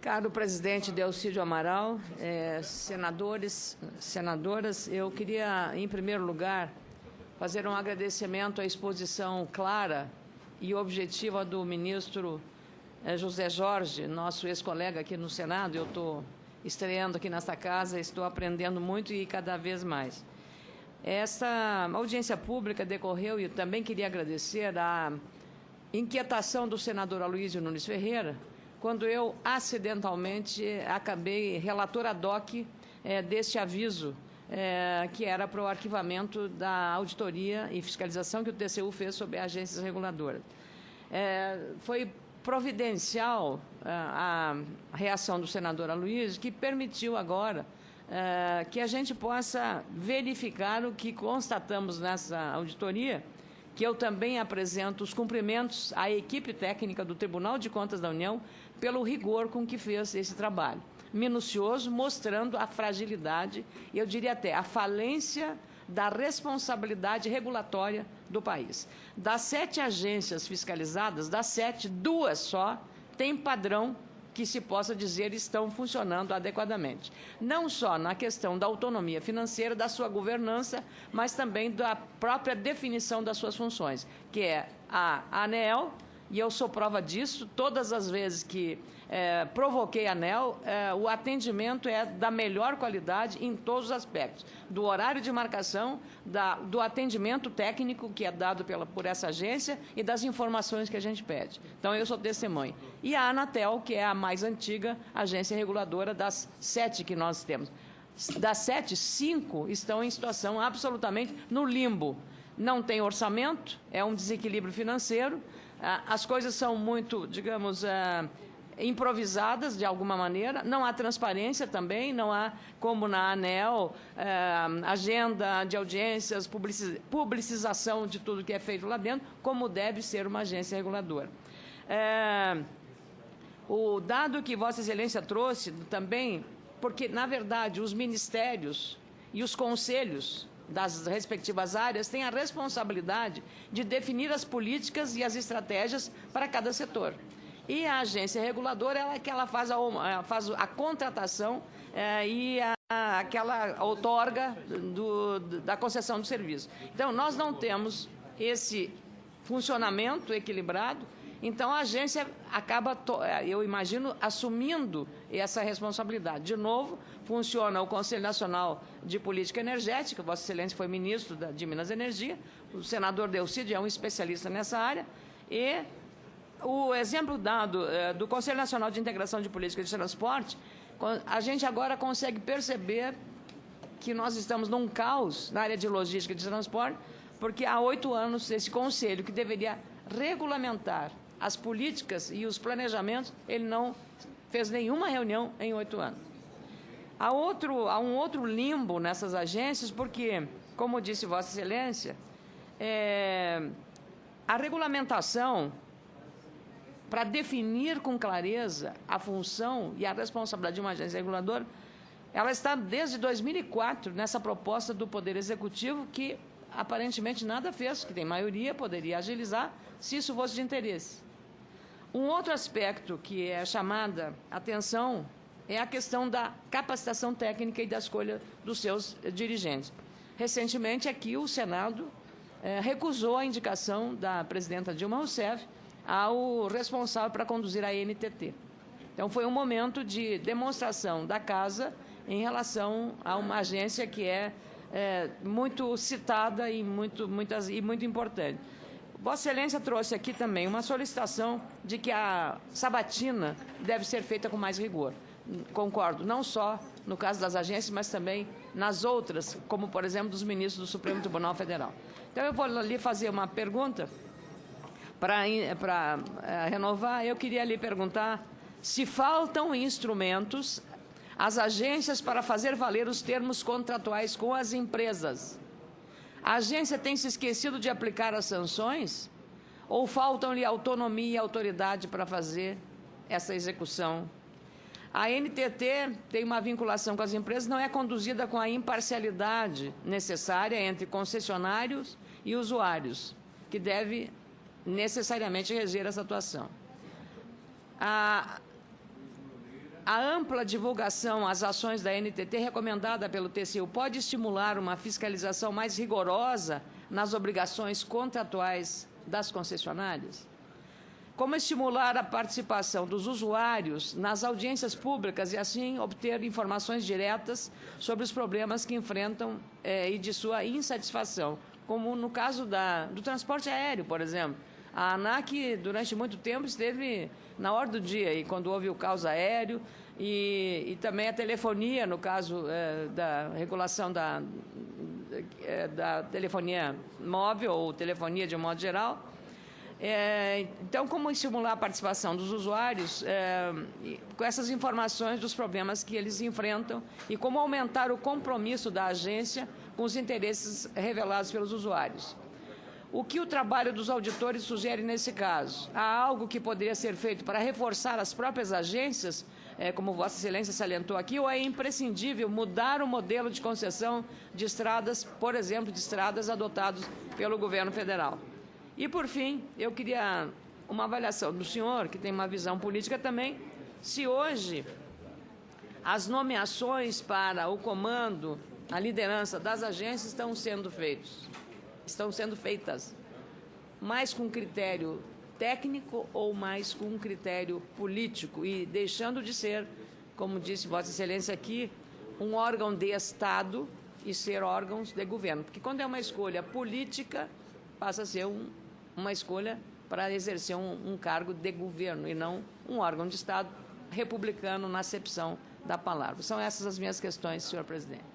Caro presidente Delcídio Amaral, senadores, senadoras, eu queria, em primeiro lugar, fazer um agradecimento à exposição clara e objetiva do ministro José Jorge, nosso ex-colega aqui no Senado. Eu estou estreando aqui nesta casa, estou aprendendo muito e cada vez mais. Essa audiência pública decorreu, e também queria agradecer a inquietação do senador Aloysio Nunes Ferreira, quando eu, acidentalmente, acabei relator ad hoc deste aviso, que era para o arquivamento da auditoria e fiscalização que o TCU fez sobre agências reguladoras. Foi providencial a reação do senador Aloysio, que permitiu agora que a gente possa verificar o que constatamos nessa auditoria, que eu também apresento os cumprimentos à equipe técnica do Tribunal de Contas da União pelo rigor com que fez esse trabalho, minucioso, mostrando a fragilidade, e eu diria até a falência da responsabilidade regulatória do país. Das 7 agências fiscalizadas, das 7, 2 só têm padrão que se possa dizer estão funcionando adequadamente. Não só na questão da autonomia financeira, da sua governança, mas também da própria definição das suas funções, que é a ANEEL, e eu sou prova disso. Todas as vezes que provoquei a ANEEL, o atendimento é da melhor qualidade em todos os aspectos, do horário de marcação, do atendimento técnico que é dado por essa agência e das informações que a gente pede. Então, eu sou testemunha. E a Anatel, que é a mais antiga agência reguladora das 7 que nós temos. Das 7, 5 estão em situação absolutamente no limbo. Não tem orçamento, é um desequilíbrio financeiro, as coisas são muito, digamos, improvisadas de alguma maneira, não há transparência também, não há, como na ANEEL, agenda de audiências, publicização de tudo que é feito lá dentro, como deve ser uma agência reguladora. O dado que Vossa Excelência trouxe também, porque, na verdade, os ministérios e os conselhos das respectivas áreas têm a responsabilidade de definir as políticas e as estratégias para cada setor. E a agência reguladora é que ela faz a contratação e aquela outorga da concessão do serviço. Então, nós não temos esse funcionamento equilibrado, então a agência acaba, eu imagino, assumindo essa responsabilidade. De novo, funciona o Conselho Nacional de Política Energética, Vossa Excelência foi ministro de Minas e Energia, o senador Delcídio é um especialista nessa área, e o exemplo dado do Conselho Nacional de Integração de Política de Transporte, a gente agora consegue perceber que nós estamos num caos na área de logística de transporte, porque há 8 anos esse conselho, que deveria regulamentar as políticas e os planejamentos, ele não fez nenhuma reunião em 8 anos. Há um outro limbo nessas agências, porque, como disse Vossa Excelência, a regulamentação, para definir com clareza a função e a responsabilidade de uma agência reguladora, ela está desde 2004 nessa proposta do Poder Executivo, que aparentemente nada fez, que tem maioria, poderia agilizar, se isso fosse de interesse. Um outro aspecto que é chamada atenção é a questão da capacitação técnica e da escolha dos seus dirigentes. Recentemente, aqui, o Senado recusou a indicação da presidenta Dilma Rousseff ao responsável para conduzir a ANTT. Então, foi um momento de demonstração da Casa em relação a uma agência que é muito citada e muito importante. Vossa Excelência trouxe aqui também uma solicitação de que a sabatina deve ser feita com mais rigor. Concordo, não só no caso das agências, mas também nas outras, como, por exemplo, dos ministros do Supremo Tribunal Federal. Então, eu vou lhe fazer uma pergunta. Para renovar, eu queria lhe perguntar se faltam instrumentos às agências para fazer valer os termos contratuais com as empresas. A agência tem se esquecido de aplicar as sanções ou faltam-lhe autonomia e autoridade para fazer essa execução? A ANTT tem uma vinculação com as empresas, não é conduzida com a imparcialidade necessária entre concessionários e usuários, que deve necessariamente reger essa atuação. A ampla divulgação às ações da NTT recomendada pelo TCU pode estimular uma fiscalização mais rigorosa nas obrigações contratuais das concessionárias? Como estimular a participação dos usuários nas audiências públicas e, assim, obter informações diretas sobre os problemas que enfrentam e de sua insatisfação, como no caso do transporte aéreo, por exemplo. A ANAC, durante muito tempo, esteve na ordem do dia, e quando houve o caos aéreo, e também a telefonia, no caso da regulação da telefonia móvel ou telefonia de um modo geral. Então, como estimular a participação dos usuários com essas informações dos problemas que eles enfrentam e como aumentar o compromisso da agência com os interesses revelados pelos usuários? O que o trabalho dos auditores sugere nesse caso? Há algo que poderia ser feito para reforçar as próprias agências, como Vossa Excelência salientou aqui, ou é imprescindível mudar o modelo de concessão de estradas, por exemplo, de estradas adotados pelo governo federal? E, por fim, eu queria uma avaliação do senhor, que tem uma visão política também, se hoje as nomeações para o comando, a liderança das agências estão sendo feitas mais com critério técnico ou mais com critério político, e deixando de ser, como disse Vossa Excelência aqui, um órgão de Estado e ser órgãos de governo. Porque quando é uma escolha política, passa a ser uma escolha para exercer um cargo de governo e não um órgão de Estado republicano na acepção da palavra. São essas as minhas questões, senhor presidente.